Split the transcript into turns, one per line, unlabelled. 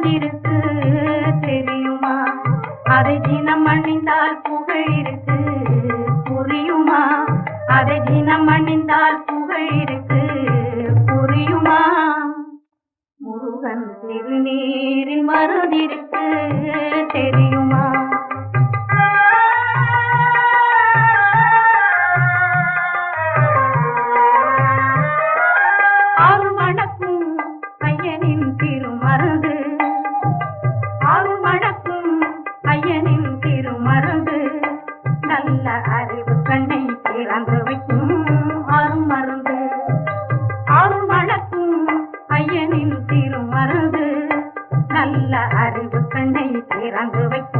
மருந்திருக்கு தெரியுமா? அதை தினம் அணிந்தால் புகழ் இருக்கு புரியுமா? அதை தினம் அணிந்தால் புகழ் இருக்கு புரியுமா? முருகன் திருநீரில் மருந்திருக்கு தெரியுமா? அருள்மணக்கும் ஐயனின் திருமருந்து, அருள்மணக்கும் ஐயனின் திருமருந்து, நல்ல அறிவு கண்ணை திறந்து வைக்கும் அருள்மருந்து. அருள்மணக்கும் ஐயனின் திருமருந்து, நல்ல அறிவு கண்ணை திறந்து வைக்கும்